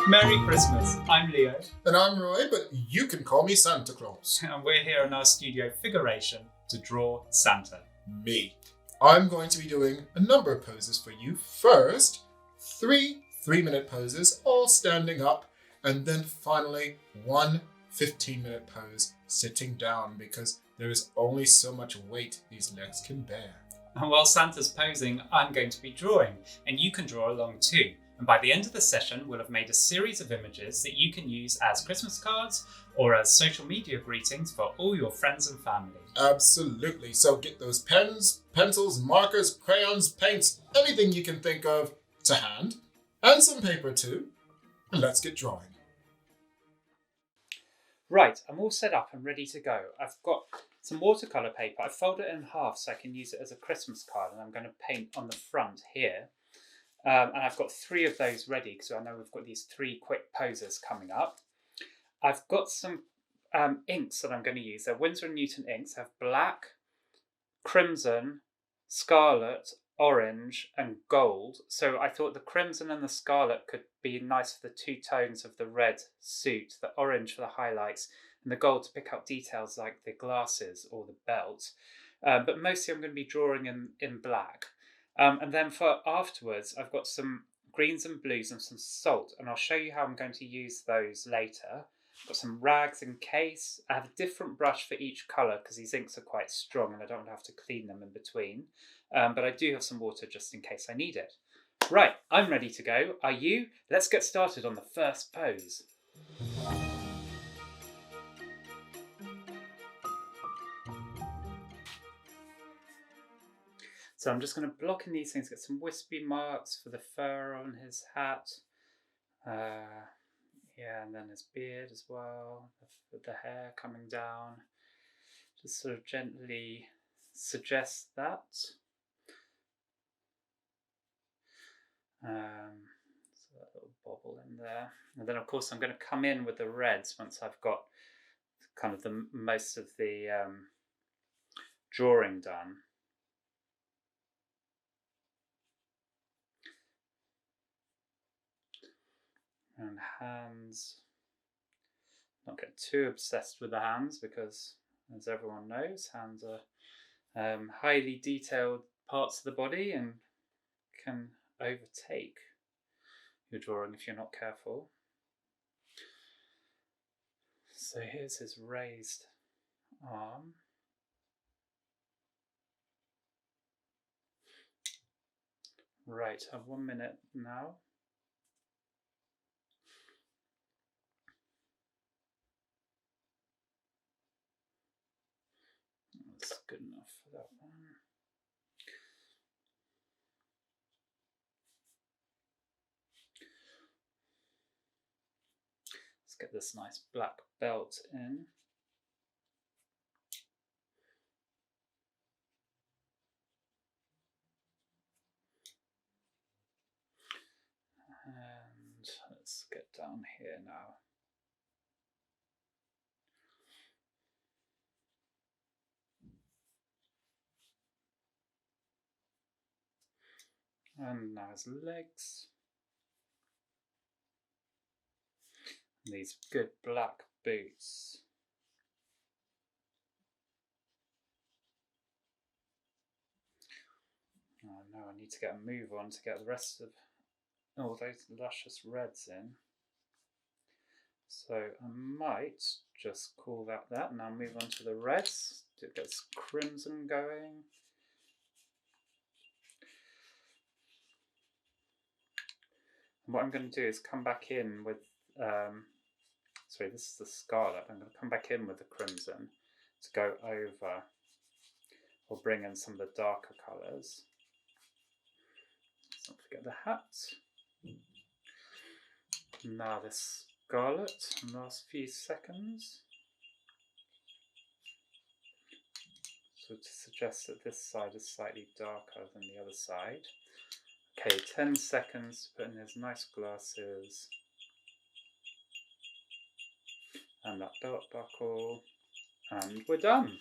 Merry Christmas, I'm Leo. And I'm Roy, but you can call me Santa Claus. And we're here in our studio Figuration to draw Santa. Me. I'm going to be doing a number of poses for you. First, three 3-minute poses, all standing up, and then finally one 15-minute pose sitting down, because there is only so much weight these legs can bear. And while Santa's posing, I'm going to be drawing, and you can draw along too. And by the end of the session, we'll have made a series of images that you can use as Christmas cards or as social media greetings for all your friends and family. Absolutely. So get those pens, pencils, markers, crayons, paints, anything you can think of to hand, and some paper too. And let's get drawing. Right, I'm all set up and ready to go. I've got some watercolour paper. I've folded it in half so I can use it as a Christmas card, and I'm going to paint on the front here. And I've got 3 of those ready because I know we've got these 3 quick poses coming up. I've got some inks that I'm going to use. They're Winsor & Newton inks. They have black, crimson, scarlet, orange and gold. So I thought the crimson and the scarlet could be nice for the 2 tones of the red suit, the orange for the highlights, and the gold to pick up details like the glasses or the belt. But mostly I'm going to be drawing in black. And then for afterwards, I've got some greens and blues and some salt, and I'll show you how I'm going to use those later. I've got some rags in case. I have a different brush for each colour because these inks are quite strong and I don't have to clean them in between. But I do have some water just in case I need it. Right, I'm ready to go. Are you? Let's get started on the first pose. So I'm just going to block in these things, get some wispy marks for the fur on his hat. Yeah, and then his beard as well, with the hair coming down. Just sort of gently suggest that. So that little bobble in there. And then of course I'm going to come in with the reds once I've got kind of the most of the drawing done. And hands, not get too obsessed with the hands because, as everyone knows, hands are highly detailed parts of the body and can overtake your drawing if you're not careful. So here's his raised arm. Right, I have 1 minute now. That's good enough for that one. Let's get this nice black belt in. And let's get down here now. And now his legs. And these good black boots. Oh no, I need to get a move on to get the rest of all those luscious reds in. So I might just call that and I'll move on to the reds to get this crimson going. And what I'm going to do is come back in with, sorry, this is the scarlet. I'm going to come back in with the crimson to go over or bring in some of the darker colours. Let's not forget the hat. Now this scarlet, last few seconds. So to suggest that this side is slightly darker than the other side. Okay, 10 seconds to put in his nice glasses. And that belt buckle. And we're done.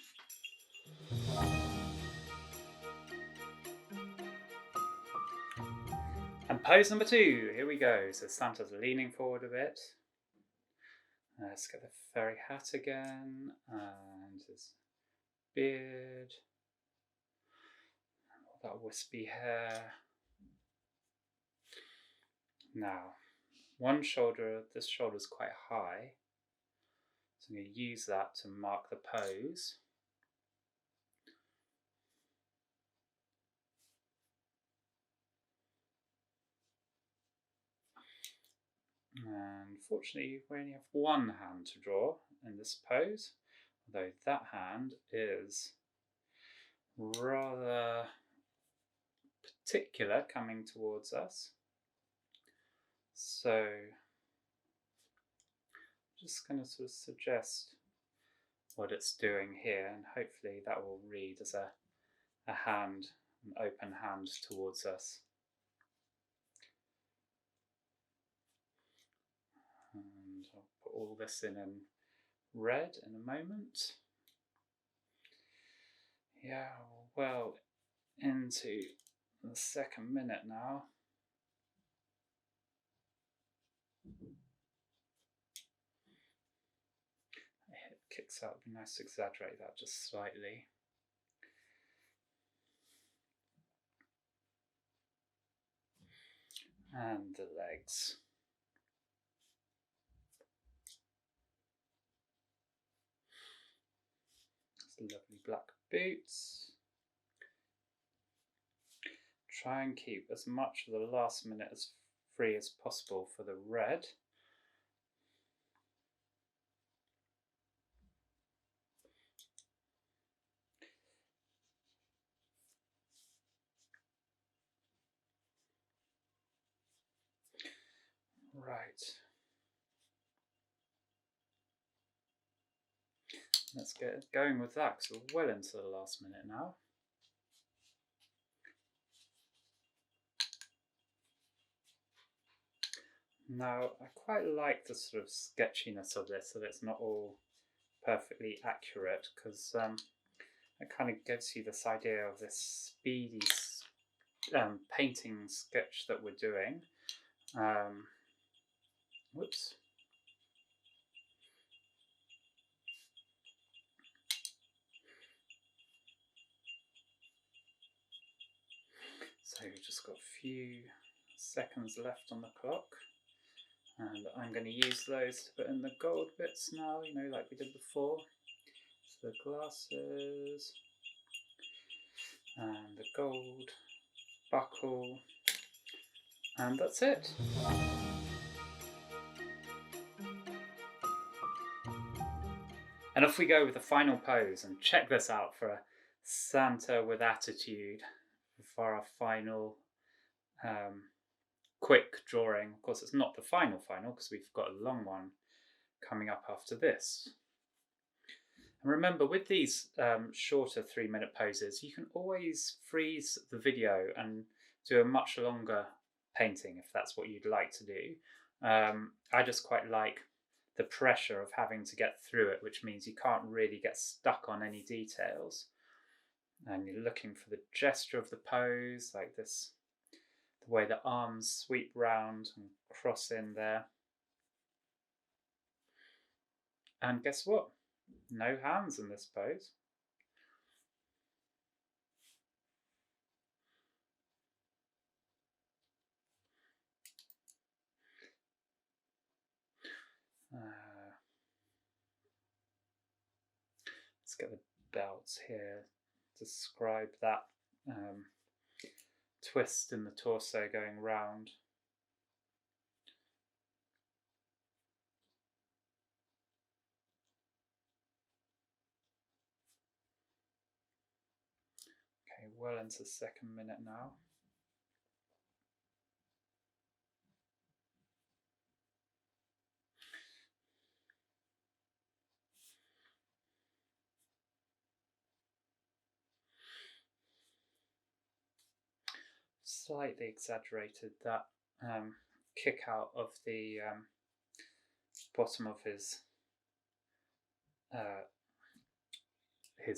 Pose number 2, here we go. So Santa's leaning forward a bit. Let's get the fairy hat again, and his beard, all that wispy hair. Now, this shoulder's quite high, so I'm going to use that to mark the pose. And fortunately, we only have one hand to draw in this pose, although that hand is rather particular coming towards us. So I'm just going to sort of suggest what it's doing here, and hopefully that will read as a hand, an open hand towards us. And I'll put all this in red in a moment. Yeah, well into the second minute now. It kicks out, it'd be nice to exaggerate that just slightly. And the legs. Lovely black boots. Try and keep as much of the last minute as free as possible for the red. Right. Let's get going with that, because we're well into the last minute now. Now, I quite like the sort of sketchiness of this, so that it's not all perfectly accurate, because it kind of gives you this idea of this speedy painting sketch that we're doing. Whoops. So we've just got a few seconds left on the clock, and I'm going to use those to put in the gold bits now, you know, like we did before. So the glasses, and the gold buckle, and that's it. And off we go with the final pose, and check this out for a Santa with attitude for our final quick drawing. Of course, it's not the final because we've got a long one coming up after this. And remember, with these shorter 3-minute poses, you can always freeze the video and do a much longer painting if that's what you'd like to do. I just quite like the pressure of having to get through it, which means you can't really get stuck on any details. And you're looking for the gesture of the pose, like this, the way the arms sweep round and cross in there. And guess what? No hands in this pose. Let's get the belts here. Describe that twist in the torso going round. Okay, well into the second minute now. Slightly exaggerated that kick out of the bottom of his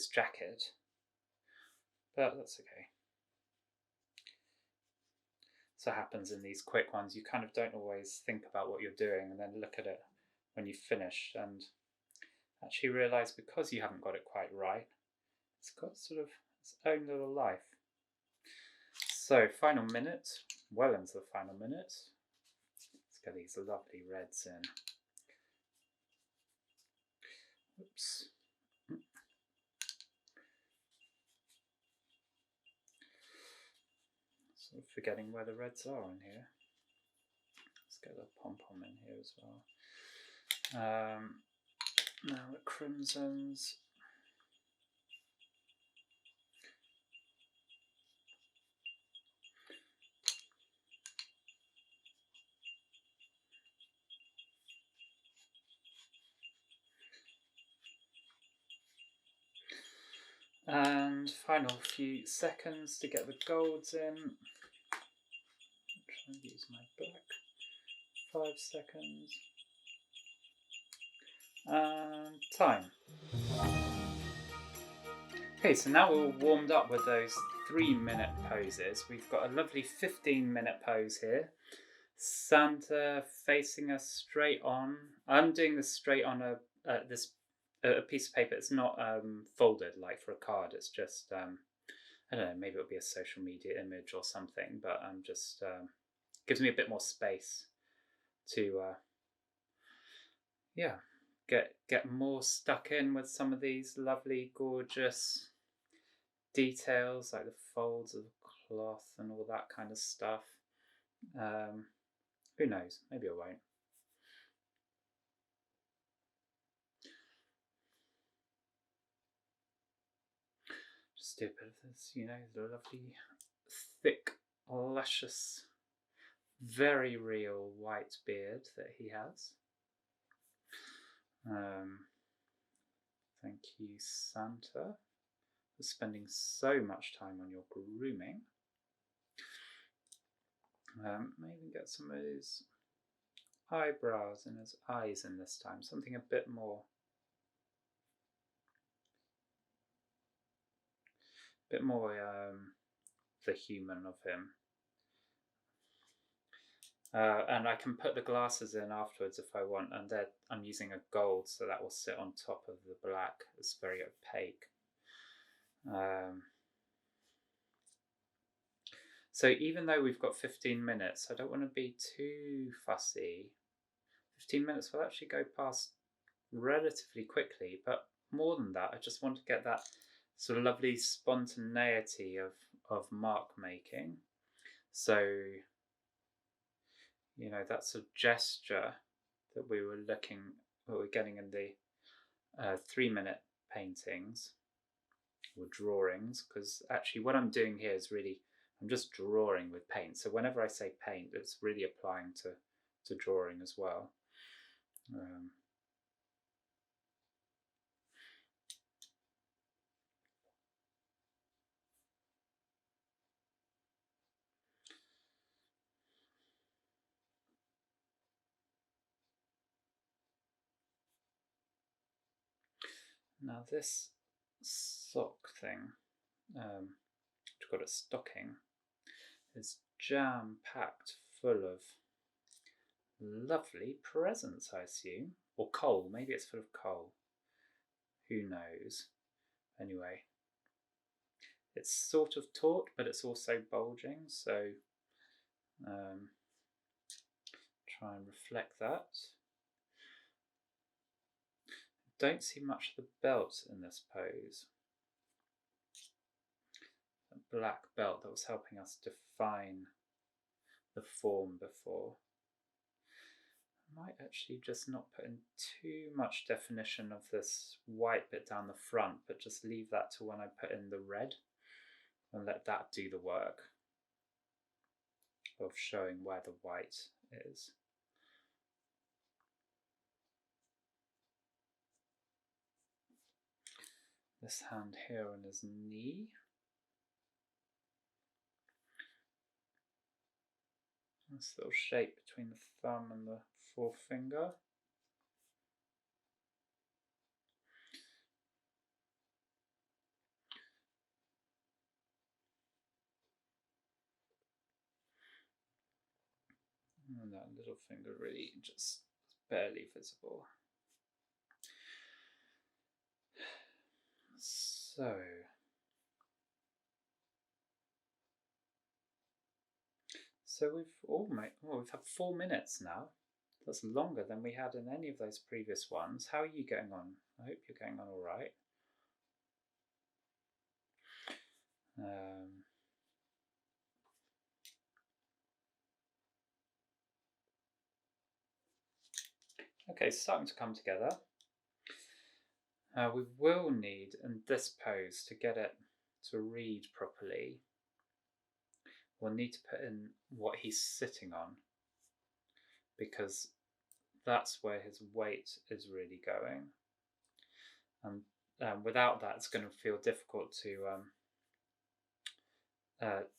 jacket, but that's okay. often happens in these quick ones. You kind of don't always think about what you're doing and then look at it when you've finished and actually realise because you haven't got it quite right, it's got sort of its own little life. So final minute, well into the final minute. Let's get these lovely reds in. Oops. Sort of forgetting where the reds are in here. Let's get the pom-pom in here as well. Now the crimsons. And final few seconds to get the golds in. Try and use my black. 5 seconds. And time. Okay, so now we're all warmed up with those 3-minute poses. We've got a lovely 15-minute pose here. Santa facing us straight on. I'm doing this straight on a piece of paper. It's not folded like for a card. It's just I don't know. Maybe it'll be a social media image or something. But I'm just gives me a bit more space to get more stuck in with some of these lovely, gorgeous details like the folds of the cloth and all that kind of stuff. Who knows? Maybe I won't. Just do a bit of this, the lovely, thick, luscious, very real white beard that he has. Thank you, Santa, for spending so much time on your grooming. May even get some of his eyebrows and his eyes in this time, something a bit more the human of him. And I can put the glasses in afterwards if I want, and I'm using a gold, so that will sit on top of the black. It's very opaque. So even though we've got 15 minutes, I don't want to be too fussy. 15 minutes will actually go past relatively quickly, but more than that, I just want to get that sort of lovely spontaneity of mark making. So, that sort of gesture that we were getting in the 3-minute paintings or drawings, because actually what I'm doing here is really, I'm just drawing with paint. So whenever I say paint, it's really applying to drawing as well. Now this sock thing, which I've got a stocking, is jam-packed full of lovely presents, I assume. Or coal, maybe it's full of coal. Who knows? Anyway, it's sort of taut, but it's also bulging, so try and reflect that. Don't see much of the belt in this pose. A black belt that was helping us define the form before. I might actually just not put in too much definition of this white bit down the front, but just leave that to when I put in the red and let that do the work of showing where the white is. This hand here on his knee. This little shape between the thumb and the forefinger. that little finger really just barely visible. So we've had 4 minutes now. That's longer than we had in any of those previous ones. How are you getting on? I hope you're getting on all right. Okay, starting to come together. We will need, in this pose, to get it to read properly, we'll need to put in what he's sitting on, because that's where his weight is really going. And without that, it's going to feel difficult to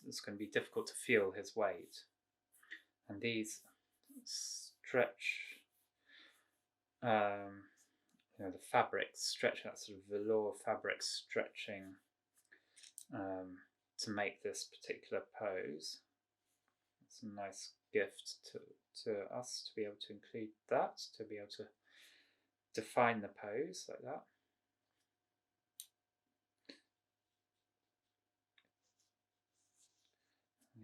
it's going to be difficult to feel his weight. And these stretch, the fabric stretch, that sort of velour fabric stretching to make this particular pose. It's a nice gift to us to be able to include that, to be able to define the pose like that.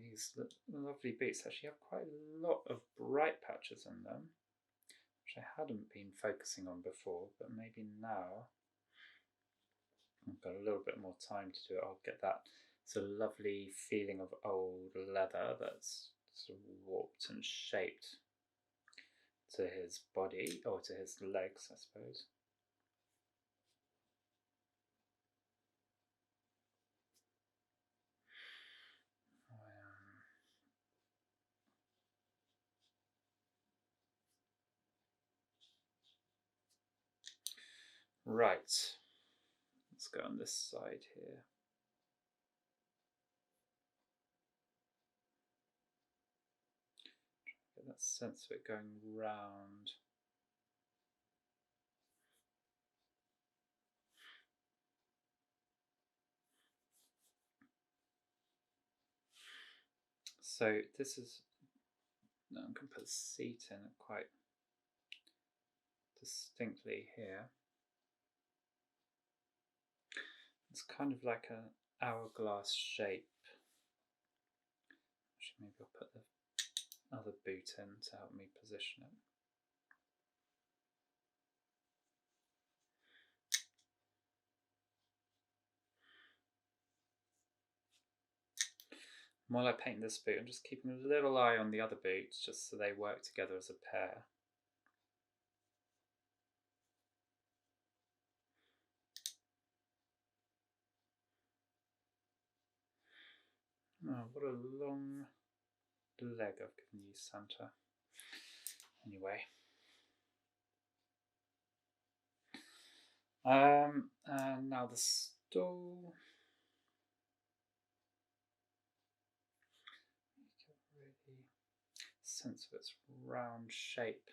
These lovely boots actually have quite a lot of bright patches in them, which I hadn't been focusing on before, but maybe now I've got a little bit more time to do it. I'll get that sort of lovely feeling of old leather that's sort of warped and shaped to his body, or to his legs, I suppose. Right, let's go on this side here. Get that sense of it going round. So this is, no, I'm going to put the seat in quite distinctly here. It's kind of like an hourglass shape. Actually, maybe I'll put the other boot in to help me position it. While I paint this boot, I'm just keeping a little eye on the other boots, just so they work together as a pair. Oh, what a long leg I've given you, Santa. Anyway. And now the stole. You can really sense of its round shape.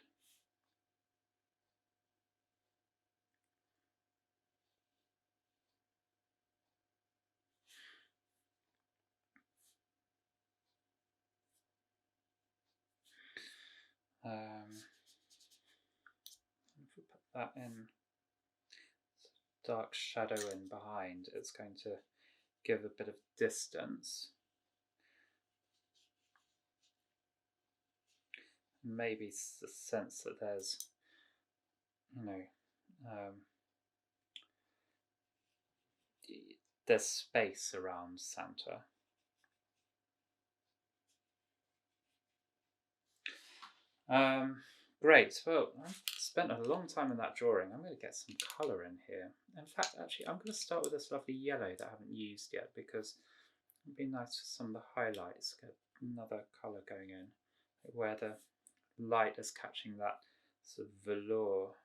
If we put that in, dark shadow in behind, it's going to give a bit of distance. Maybe the sense that there's, there's space around Santa. Great. Well, I've spent a long time in that drawing. I'm going to get some colour in here. In fact, actually, I'm going to start with this lovely yellow that I haven't used yet, because it'd be nice for some of the highlights. Get another colour going in, where the light is catching that sort of velour.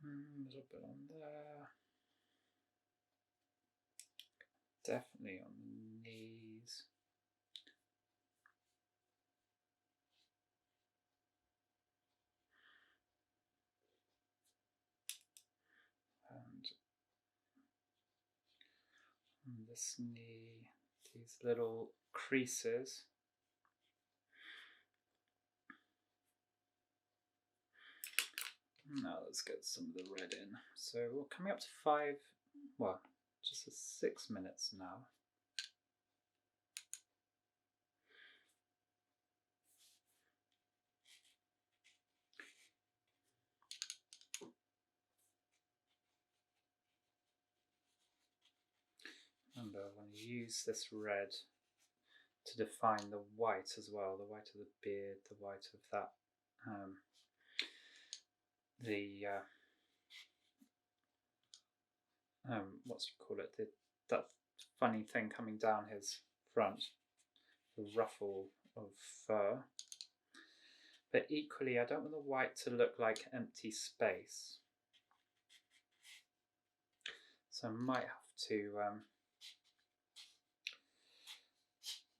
A little bit on there. Definitely on the knees. And this knee, these little creases. Now let's get some of the red in. So we're coming up to 5, well, just 6 minutes now. Remember, I want to use this red to define the white as well, the white of the beard, the white of that, what do you call it, that funny thing coming down his front, the ruffle of fur. But equally, I don't want the white to look like empty space. So I might have to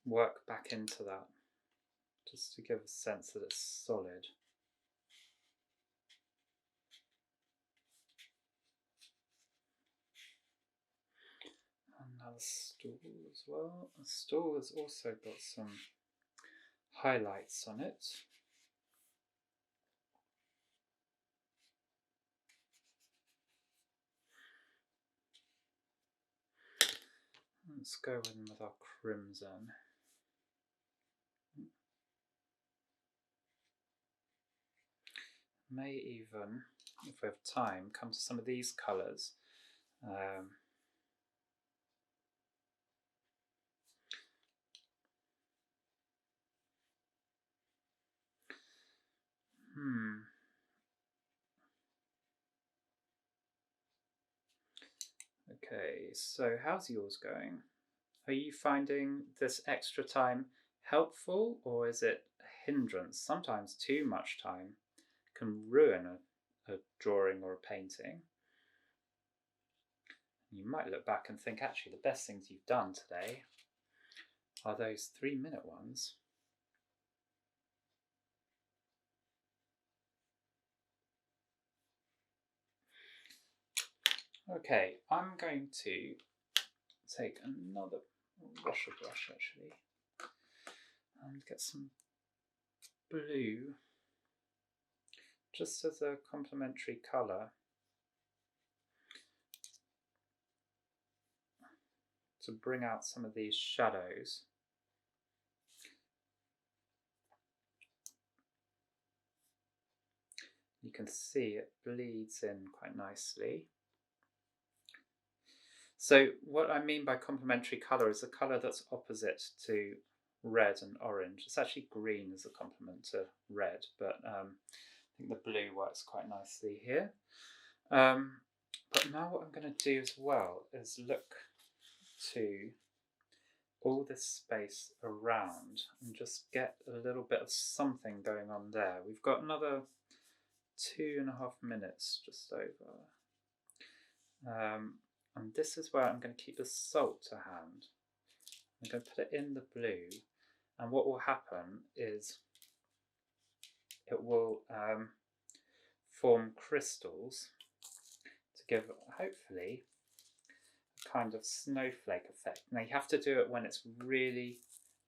work back into that, just to give a sense that it's solid. And now the stool as well. The stool has also got some highlights on it. Let's go in with our crimson. May even, if we have time, come to some of these colours. Okay, so how's yours going? Are you finding this extra time helpful, or is it a hindrance? Sometimes too much time can ruin a drawing or a painting. You might look back and think, actually, the best things you've done today are those 3-minute ones. Okay, I'm going to take another washer brush actually and get some blue just as a complementary colour to bring out some of these shadows. You can see it bleeds in quite nicely. So what I mean by complementary colour is a colour that's opposite to red and orange. It's actually green as a complement to red, but I think the blue works quite nicely here. But now what I'm going to do as well is look to all this space around and just get a little bit of something going on there. We've got another 2.5 minutes just over. And this is where I'm going to keep the salt to hand. I'm going to put it in the blue, and what will happen is it will form crystals to give, hopefully, a kind of snowflake effect. Now you have to do it when it's really,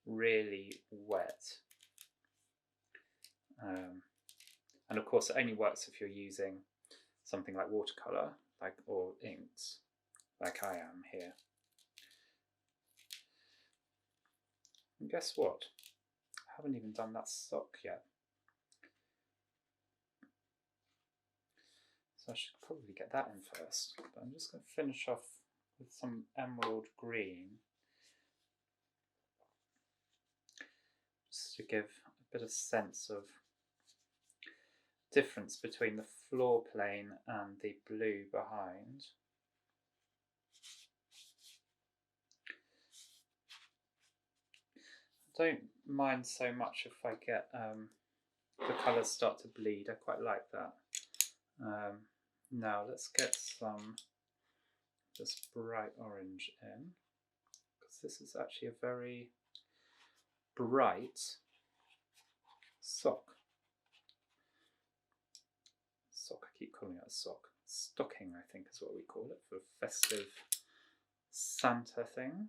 really wet. And of course it only works if you're using something like watercolour or inks, like I am here. And guess what? I haven't even done that sock yet. So I should probably get that in first. But I'm just going to finish off with some emerald green, just to give a bit of sense of difference between the floor plane and the blue behind. I don't mind so much if I get the colours start to bleed. I quite like that. Now let's get some this bright orange in, because this is actually a very bright sock. I keep calling it a sock. Stocking, I think, is what we call it for festive Santa thing.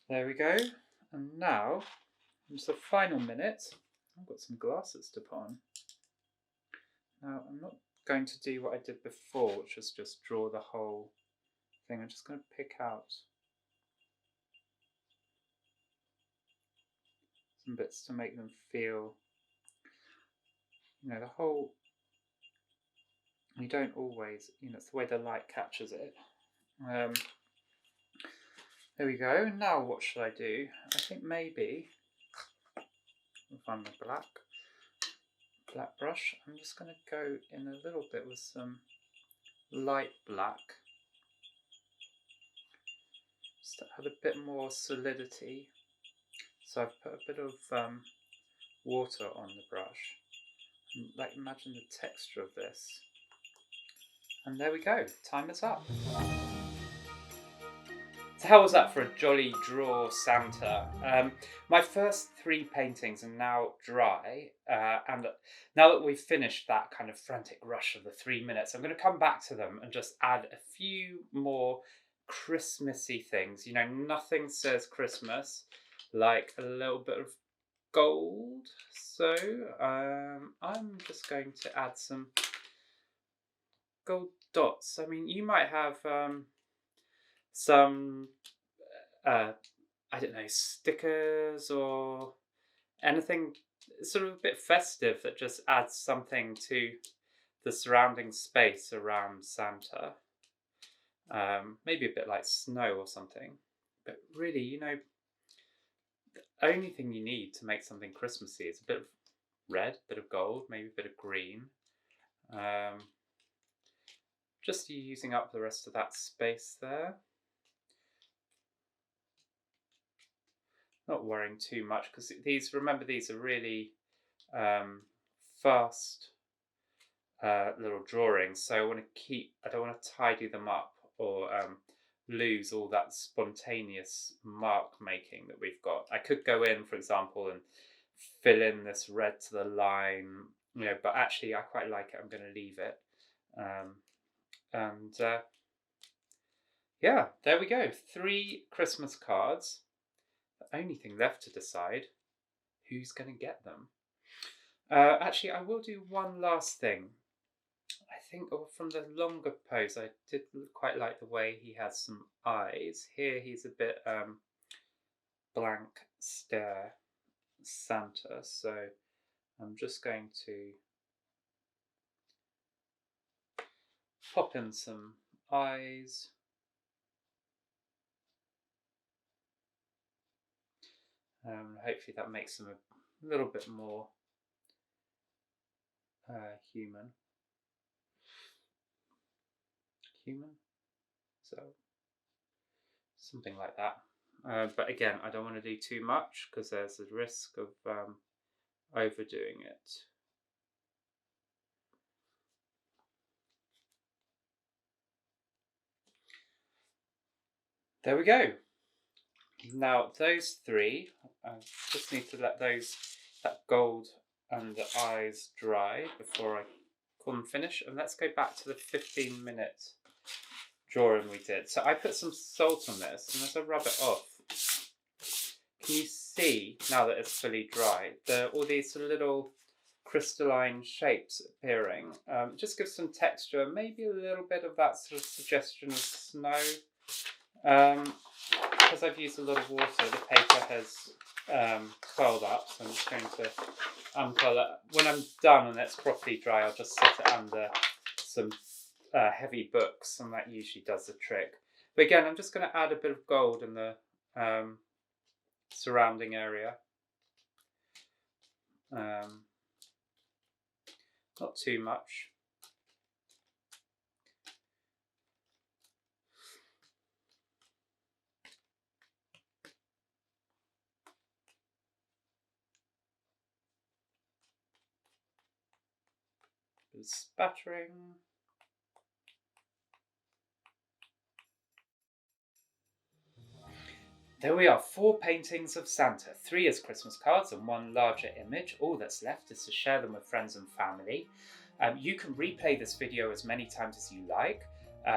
There we go. And now, it's the final minute. I've got some glasses to put on. Now, I'm not going to do what I did before, which was just draw the whole thing. I'm just going to pick out some bits to make them feel, the whole, you don't always, it's the way the light captures it. There we go. And now what should I do? I think maybe, I'll find my black brush. I'm just going to go in a little bit with some light black, just to add a bit more solidity. So I've put a bit of water on the brush. And, imagine the texture of this. And there we go. Time is up. So how was that for a jolly draw Santa? My first 3 paintings are now dry, and now that we've finished that kind of frantic rush of the 3 minutes, I'm going to come back to them and just add a few more Christmassy things. Nothing says Christmas like a little bit of gold. So I'm just going to add some gold dots. I mean, you might have some I don't know, stickers or anything sort of a bit festive that just adds something to the surrounding space around Santa. Maybe a bit like snow or something. But really, the only thing you need to make something Christmassy is a bit of red, a bit of gold, maybe a bit of green. Just using up the rest of that space there. Not worrying too much because these are really fast little drawings. So I don't want to tidy them up or lose all that spontaneous mark making that we've got. I could go in, for example, and fill in this red to the line, but actually I quite like it. I'm going to leave it. Yeah, there we go. 3 Christmas cards. The only thing left to decide who's going to get them. Actually, I will do one last thing. I think from the longer pose, I did quite like the way he has some eyes. Here he's a bit blank stare Santa, so I'm just going to pop in some eyes. Hopefully that makes them a little bit more human. So something like that. But again, I don't want to do too much because there's a risk of overdoing it. There we go. Now those 3, I just need to let that gold and the eyes dry before I call them finish. And let's go back to the 15-minute drawing we did. So I put some salt on this, and as I rub it off, can you see now that it's fully dry, all these little crystalline shapes appearing? Just gives some texture, maybe a little bit of that sort of suggestion of snow. Because I've used a lot of water, the paper has curled up, so I'm just going to uncurl it. When I'm done and it's properly dry, I'll just set it under some heavy books, and that usually does the trick. But again, I'm just going to add a bit of gold in the surrounding area. Not too much. Bit of spattering. There we are, 4 paintings of Santa, 3 as Christmas cards and 1 larger image. All that's left is to share them with friends and family. You can replay this video as many times as you like.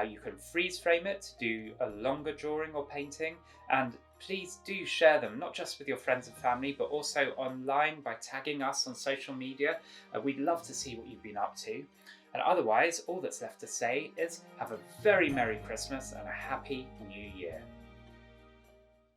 You can freeze frame it to do a longer drawing or painting, and please do share them, not just with your friends and family, but also online by tagging us on social media. We'd love to see what you've been up to. And otherwise, all that's left to say is have a very Merry Christmas and a Happy New Year.